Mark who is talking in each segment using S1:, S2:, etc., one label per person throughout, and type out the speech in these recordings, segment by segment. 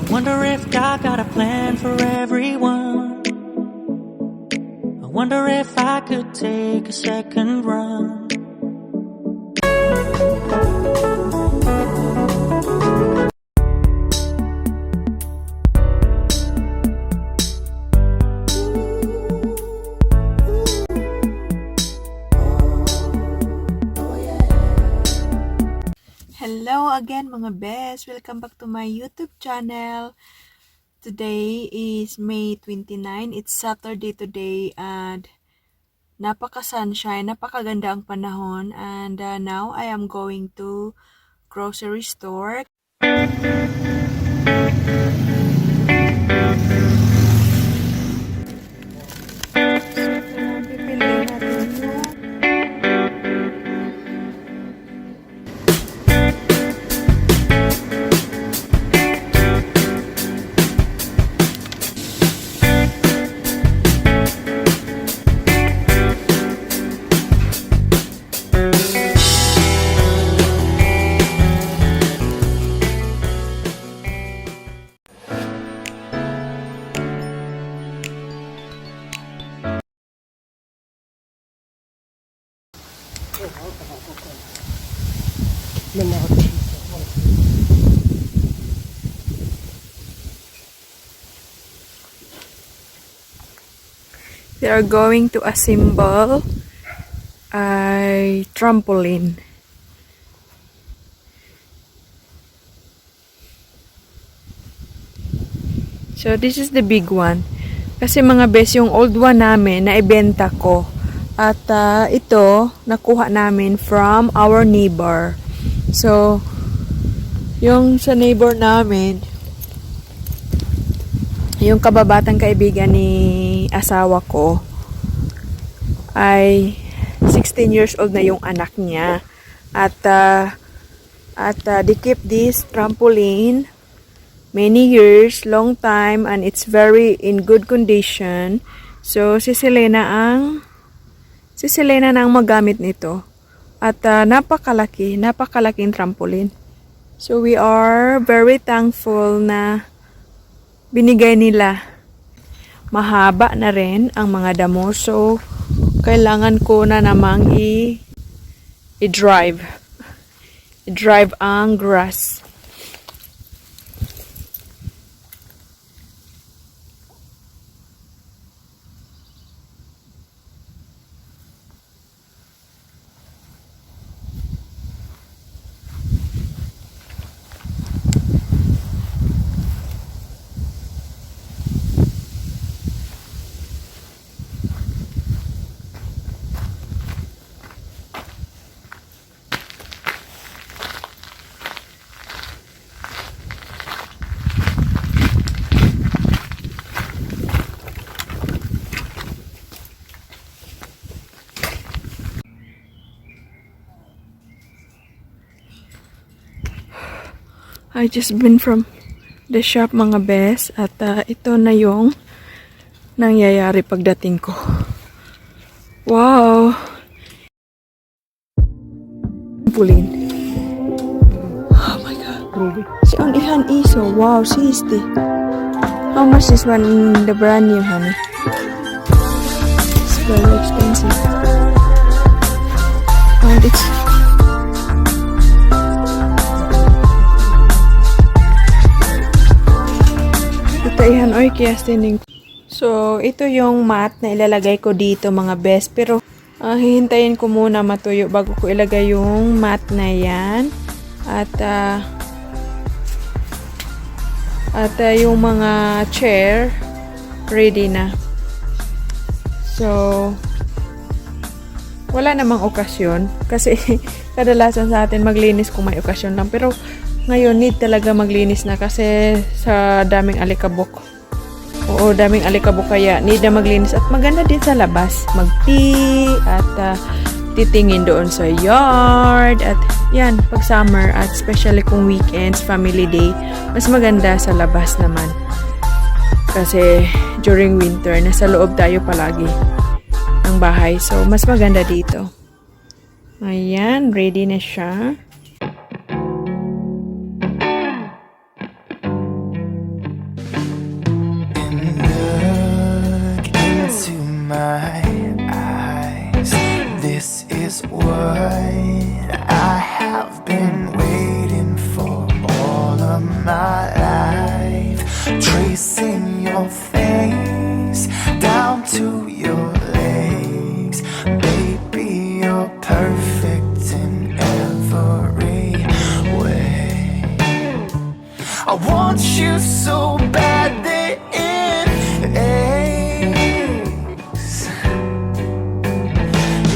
S1: Wonder if God got a plan for everyone. I wonder if I could take a second run.
S2: Hello again mga best! Welcome back to my YouTube channel. Today is May 29. It's Saturday today and napaka-sunshine, napakaganda ang panahon. And now I am going to grocery store. Pipiliin natin yung they are going to assemble a trampoline. So this is the big one. Kasi mga best, yung old one namin na ibenta ko. At ito nakuha namin from our neighbor. So yung sa neighbor namin, yung kababatang kaibigan ni asawa ko ay 16 years old na yung anak niya. At they keep this trampoline many years, long time, and it's very in good condition. So si Selena na ang magamit nito. At napakalaking trampoline. So we are very thankful na binigay nila. Mahaba na rin ang mga damo. So kailangan ko na namang i-drive ang grass. I just been from the shop mga best at ito na yung nangyayari pagdating ko. Wow! Pulin. Oh my god. Si on ihan iso. Wow, 60. How much is one in the brand new, honey? It's very expensive. And it's ihan oy kiyastining. So ito yung mat na ilalagay ko dito mga best, pero hihintayin ko muna matuyo bago ko ilagay yung mat na yan. At yung mga chair ready na. So wala namang okasyon kasi kadalasan sa atin maglinis kung may okasyon lang, pero ngayon need talaga maglinis na kasi sa daming alikabok. Oo, daming alikabok kaya need na maglinis at maganda din sa labas. Mag-tea at titingin doon sa yard at yan, pag summer at especially kung weekends, family day, mas maganda sa labas naman. Kasi during winter, nasa loob tayo palagi ng bahay. So, mas maganda dito. Ayan, ready na siya.
S3: my life, tracing your face down to your legs. Baby, you're perfect in every way. I want you so bad that it aches,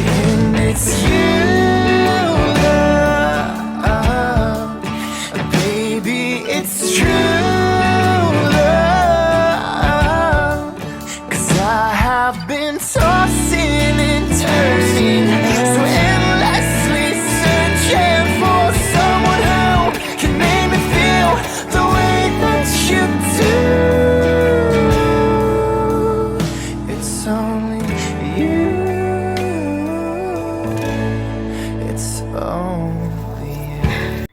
S3: and it's you, love. Baby, it's true, love. 'Cause I have been tossing and turning, so endlessly searching for someone who can make me feel the way that you do. It's only you. It's only you.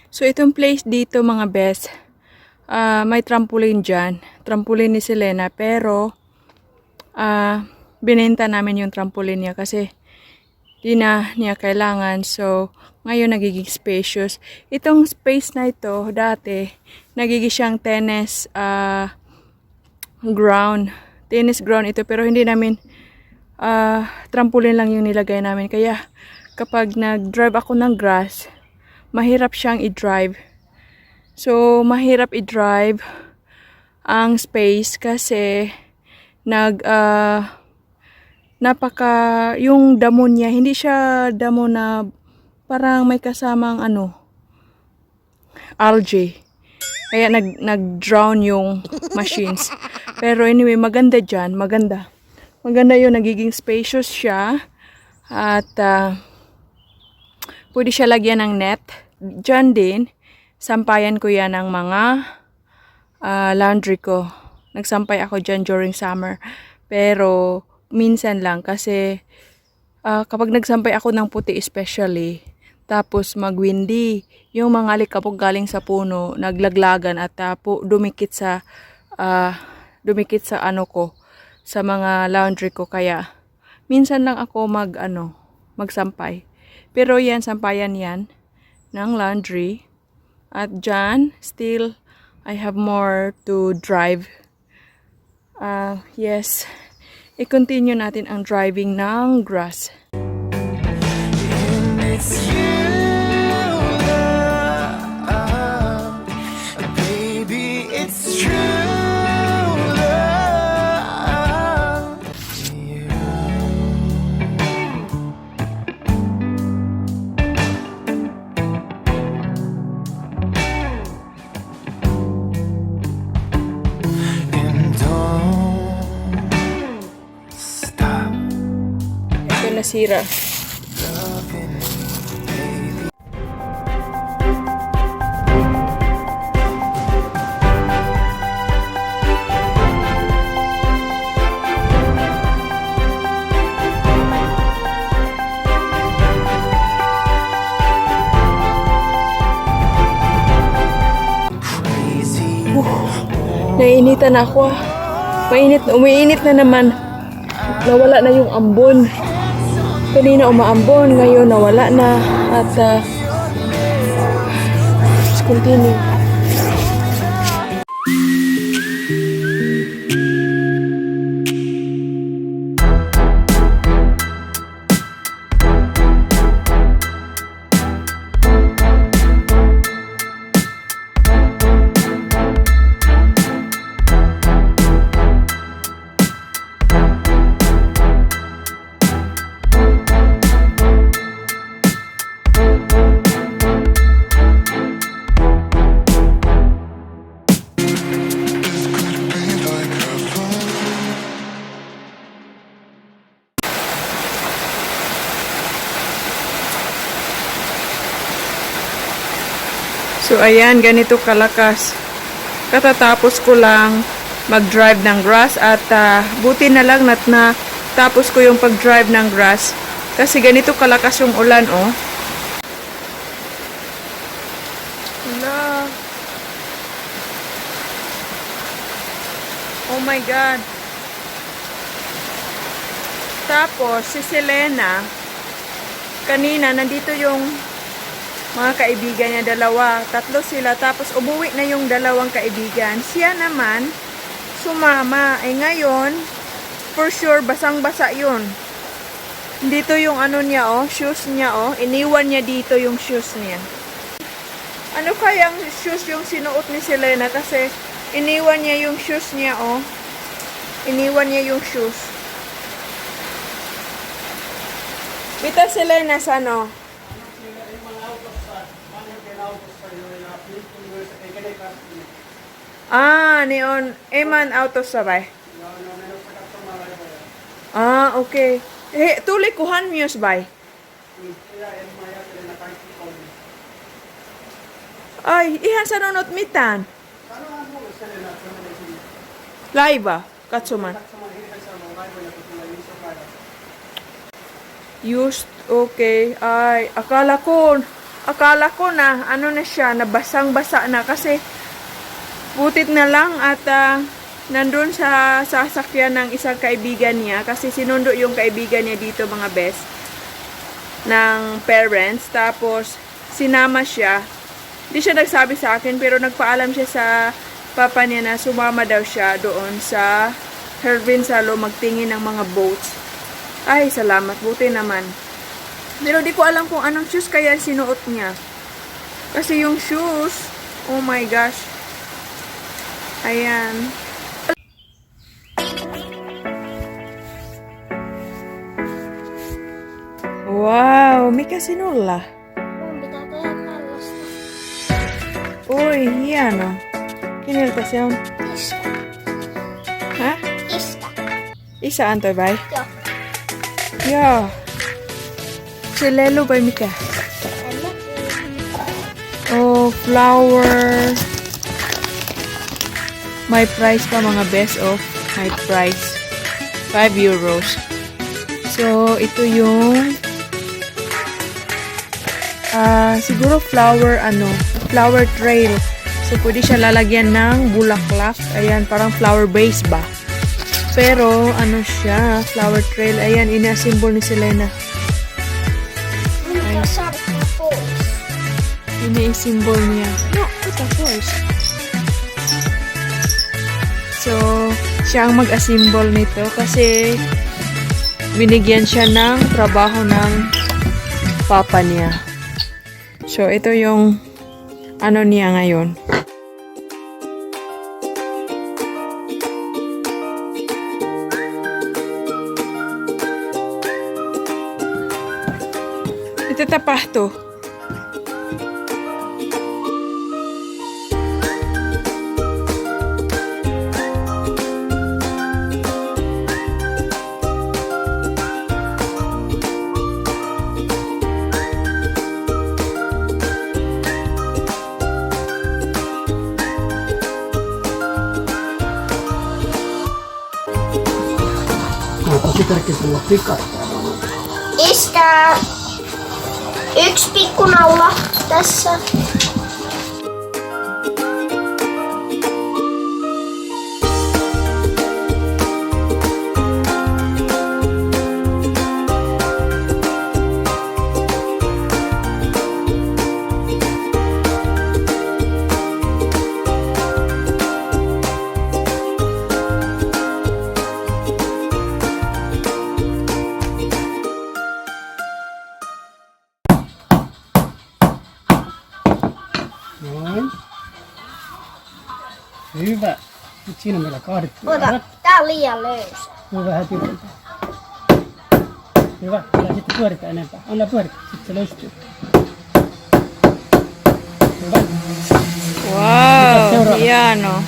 S2: So, itong place dito mga best, may trampoline dyan. Trampoline ni Selena, pero binenta namin yung trampoline niya kasi di na niya kailangan. So, ngayon nagiging spacious. Itong space na ito, dati, nagiging siyang tennis ground. Tennis ground ito, pero hindi namin trampoline lang yung nilagay namin. Kaya, kapag nag-drive ako ng grass, mahirap siyang i-drive. So, mahirap i-drive ang space kasi yung damo niya, hindi siya damo na parang may kasamang algae. Kaya nag-drown yung machines. Pero anyway, maganda dyan. Maganda yun. Nagiging spacious siya. At pwede siya lagyan ng net. Dyan din, sampayan ko yan ng mga laundry ko. Nagsampay ako dyan during summer. Pero minsan lang kasi kapag nagsampay ako ng puti especially, tapos magwindi, yung mga alikabok galing sa puno, naglaglagan at dumikit sa sa mga laundry ko. Kaya minsan lang ako magsampay. Pero yan, sampayan yan ng laundry. At dyan, still, I have more to drive. Yes, i-continue natin ang driving ng grass.
S3: And it's you, love. Baby, it's true, love. You. And don't stop
S2: Ito nasira.
S3: loving me, baby. Crazy.
S2: Nainitan ako. Umiinit na naman. Nawala na yung ambon. Kanina umaambon, ngayon nawala na. At let's continue. So, ayan, ganito kalakas. Katatapos ko lang mag-drive ng grass at buti na lang na tapos ko yung pag-drive ng grass. Kasi ganito kalakas yung ulan, oh. Hala. Oh my God. Tapos, si Selena, kanina, nandito yung mga kaibigan niya, dalawa. Tatlo sila, tapos umuwi na yung dalawang kaibigan. Siya naman, sumama. Eh ngayon, for sure, basang-basa yun. Dito yung ano niya, oh, shoes niya, oh. Iniwan niya dito yung shoes niya. Ano kayang shoes yung sinuot ni Selena? Kasi iniwan niya yung shoes niya, oh. Iniwan niya yung shoes. Bita Selena sa ano? Ah, neon. Eman auto sabay. Ah, okay. Eh, tuloy kuhan miyos bay. Ay, ihan sa nunot mitan. Live ba? Katsuman. Used, okay. Ay, akala ko na, ano na siya, nabasang-basa na kasi butit na lang at nandun sa sasakyan ng isang kaibigan niya kasi sinundo yung kaibigan niya dito mga best ng parents, tapos sinama siya. Hindi siya nagsabi sa akin pero nagpaalam siya sa papa niya na sumama daw siya doon sa Hervin Salo magtingin ng mga boats. Ay, salamat, buti naman. Pero di ko alam kung anong shoes kaya sinuot niya kasi yung shoes, oh my gosh, ayan. Wow, may kasinula.
S4: Pitää tehdä tällaista.
S2: Oi, hieno. Keneltä se on?
S4: Iskä.
S2: Häh?
S4: Iskä.
S2: Isä antoi vai?
S4: Joo.
S2: Joo. Se lelu vai mikä?
S4: En mä tiedä.
S2: Oh, flower. My price pa mga best of. My price. 5 euros. So, ito yung siguro flower trail. So, pwede siya lalagyan ng bulaklak. Ayan, parang flower base ba? Pero, ano siya, flower trail. Ayan, ina-symbol ni Selena.
S4: Mikä sarkka pois?
S2: Ini-symbol niya. No, ito, first. So, siya ang mag-assemble nito kasi binigyan siya ng trabaho ng papa niya. So, ito yung ano niya ngayon. Ito tapah to.
S4: Iskä. Yksi pikkunaula tässä.
S5: Noin. Hyvä. Nyt siinä on meillä kaadettu.
S4: Ota, tää on liian löysä.
S5: Voi vähän tyhjentää. Hyvä. Älä sitten pyöritä enempää. Anna pyöritä. Sitten se löystyy. Hyvä.
S2: Wow,
S5: Seuraava.
S2: hieno.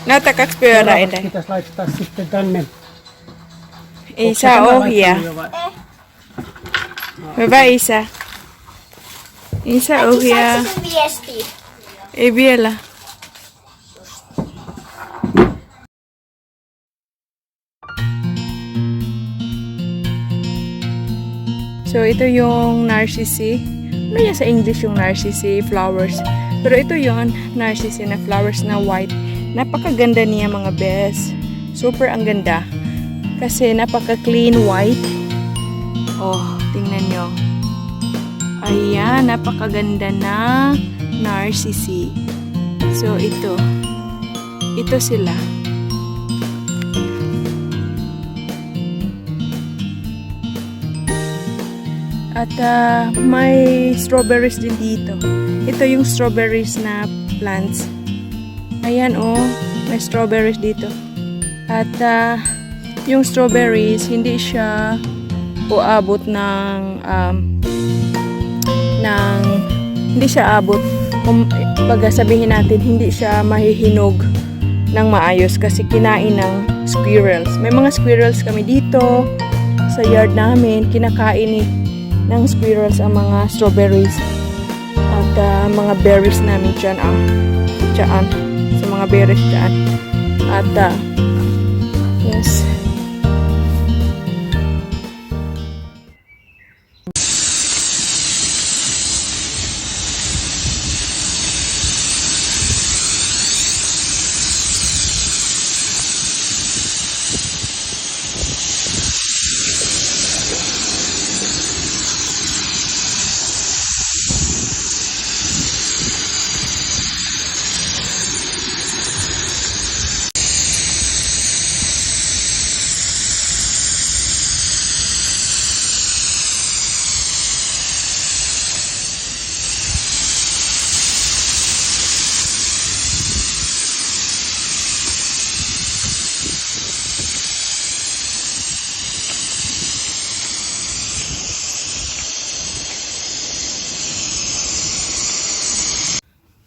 S2: Näyttää kaksi pyörää
S5: Seuraavaksi
S2: eteen.
S5: pitäisi laittaa sitten tänne.
S2: Ei
S5: Onko
S2: saa
S5: tämä
S2: ohjaa.
S5: laittanut jo vai?
S2: Hyvä isä. Isä
S4: Äiti,
S2: ohjaa.
S4: saiko sen viestiä?
S2: Ei vielä. So, ito yung narcissi. Ano yan sa English yung narcissi flowers? Pero ito yung narcissi na flowers na white. Napakaganda niya mga bes. Super ang ganda. Kasi napaka clean white. Oh, tingnan nyo. Ayan, napakaganda na narcisse. So, ito. Ito sila. At may strawberries din dito. Ito yung strawberries na plants. Ayan oh, may strawberries dito. At yung strawberries, hindi siya uabot hindi siya abot. Kung sabihin natin, hindi siya mahihinog ng maayos kasi kinain ng squirrels. May mga squirrels kami dito sa yard namin. Kinakain ng squirrels ang mga strawberries at mga berries namin dyan. Dyan. Sa mga berries dyan. At yes.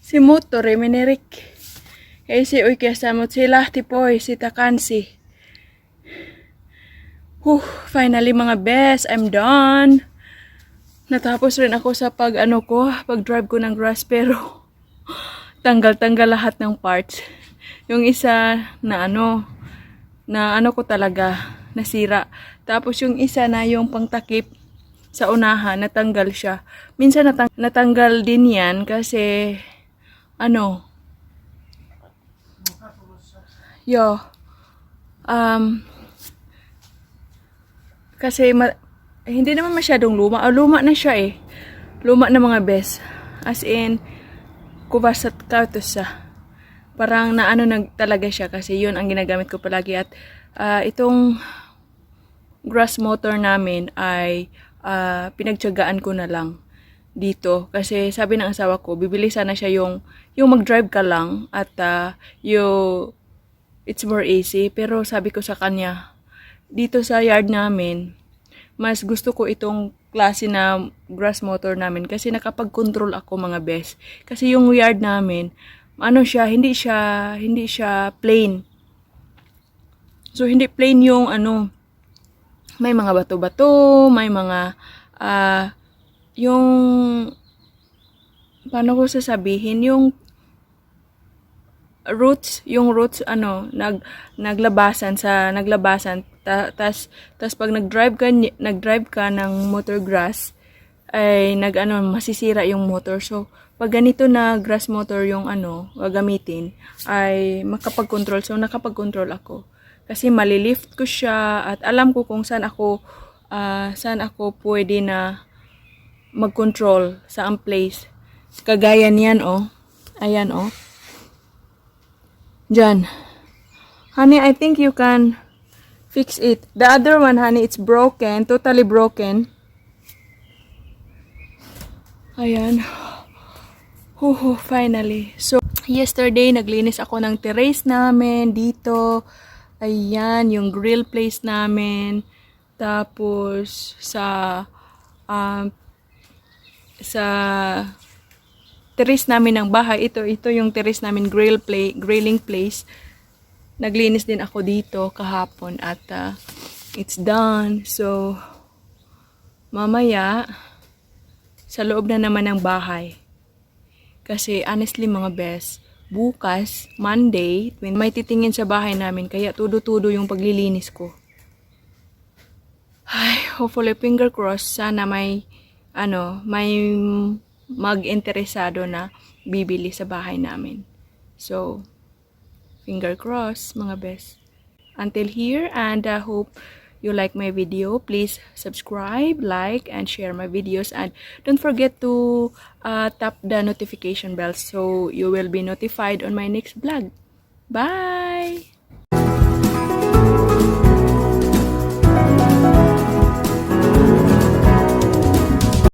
S2: Si Mutore Menerik. Si uy kasamot sila tipoy si Takansi. Finally mga best, I'm done. Natapos rin ako sa pag-drive ko ng grass pero tanggal-tanggal lahat ng parts. Yung isa na ko talaga nasira. Tapos yung isa na yung pangtakip sa unahan, natanggal siya. Minsan natanggal din yan kasi kasi hindi naman masyadong luma. Luma na siya eh. Luma na mga best. As in, kubasat kautos siya. Parang talaga siya kasi yun ang ginagamit ko palagi. At itong grass motor namin ay pinagtiyagaan ko na lang dito. Kasi sabi ng asawa ko, bibili sana siya yung mag-drive ka lang at it's more easy. Pero sabi ko sa kanya, dito sa yard namin, mas gusto ko itong klase na grass motor namin kasi nakapag-control ako mga best. Kasi yung yard namin, hindi siya plain. So hindi plain yung may mga bato-bato, may mga yung paano ko sasabihin, yung roots naglabasan tas pag nag-drive ka ng motor grass ay masisira yung motor. So pag ganito na grass motor yung gagamitin ay makapag-control. So nakapag-control ako kasi malilift ko siya at alam ko kung saan ako pwede na mag-control sa ang place. Kagaya niyan ayan Diyan. Honey, I think you can fix it. The other one, honey, it's broken. Totally broken. Ayan. Finally. So, yesterday, naglinis ako ng terrace namin dito. Ayan, yung grill place namin. Tapos, sa terrace namin ng bahay, ito yung terrace namin, grilling place. Naglinis din ako dito kahapon at it's done. So mamaya sa loob na naman ng bahay. Kasi honestly mga best, bukas, Monday, may titingin sa bahay namin kaya tudo-tudo yung paglilinis ko. Ay, hopefully finger crossed, sana may mag-interesado na bibili sa bahay namin. So, finger crossed, mga best. Until here, and I hope you like my video, please subscribe, like, and share my videos. And don't forget to tap the notification bell so you will be notified on my next vlog. Bye!